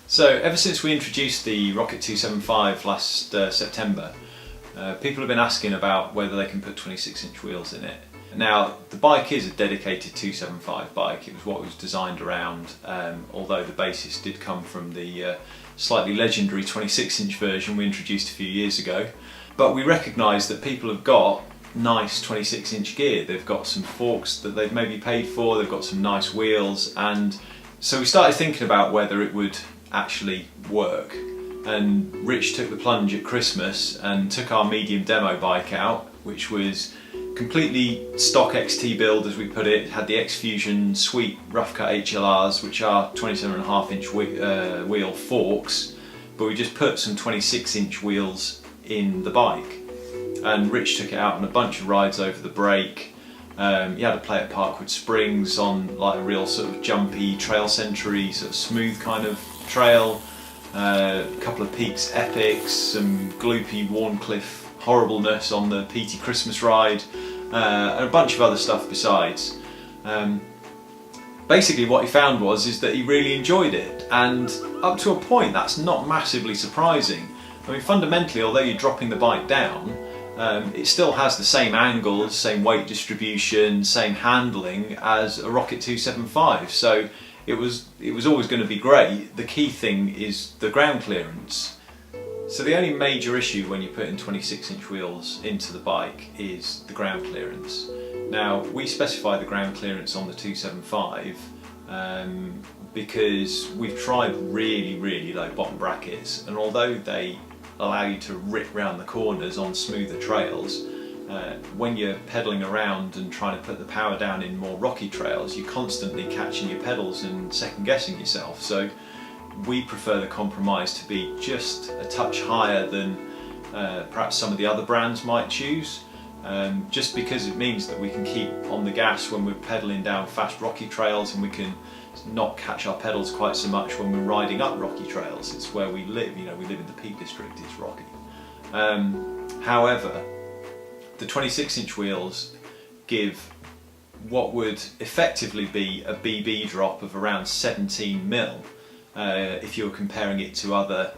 So ever since we introduced the Rocket 275 last September, people have been asking about whether they can put 26-inch wheels in it. Now the bike is a dedicated 275 bike. It was what it was designed around, although the basis did come from the slightly legendary 26-inch version we introduced a few years ago. But we recognise that people have got nice 26-inch gear. They've got some forks that they've maybe paid for, they've got some nice wheels, and so we started thinking about whether it would actually work. And Rich took the plunge at Christmas and took our medium demo bike out, which was completely stock XT build, as we put it. It had the X-Fusion sweet rough cut HLRs, which are 27.5-inch wheel forks, but we just put some 26-inch wheels in the bike. And Rich took it out on a bunch of rides over the break. He had to play at Parkwood Springs on like a real sort of jumpy, trail century, sort of smooth kind of trail. A couple of peaks epics, some gloopy Warncliffe horribleness on the PT Christmas ride, and a bunch of other stuff besides. Basically what he found is that he really enjoyed it, and up to a point that's not massively surprising. I mean, fundamentally, although you're dropping the bike down, it still has the same angles, same weight distribution, same handling as a Rocket 275, so it was always going to be great. The key thing is the ground clearance. So the only major issue when you put in 26-inch wheels into the bike is the ground clearance. Now we specify the ground clearance on the 275 because we've tried really low bottom brackets, and although they allow you to rip round the corners on smoother trails, when you're pedalling around and trying to put the power down in more rocky trails, you're constantly catching your pedals and second guessing yourself. So we prefer the compromise to be just a touch higher than perhaps some of the other brands might choose, just because it means that we can keep on the gas when we're pedaling down fast rocky trails, and we can not catch our pedals quite so much when we're riding up rocky trails. It's where we live, you know, we live in the Peak District, it's rocky. However, the 26-inch wheels give what would effectively be a BB drop of around 17mm if you were comparing it to other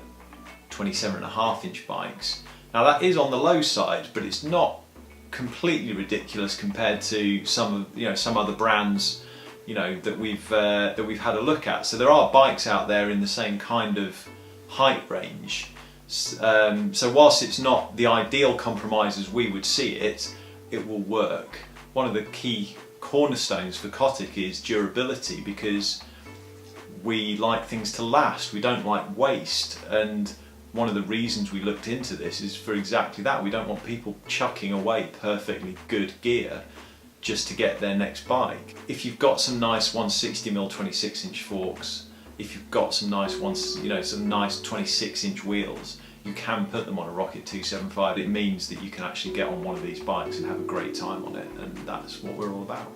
27.5-inch bikes. Now that is on the low side, but it's not completely ridiculous compared to some other brands, you know, that we've had a look at. So there are bikes out there in the same kind of height range. So whilst it's not the ideal compromise as we would see it, it will work. One of the key cornerstones for Kotick is durability, because we like things to last, we don't like waste, and one of the reasons we looked into this is for exactly that. We don't want people chucking away perfectly good gear just to get their next bike. If you've got some nice 160mm 26-inch forks, if you've got some nice some nice 26-inch wheels, you can put them on a Rocket 275. It means that you can actually get on one of these bikes and have a great time on it, and that's what we're all about.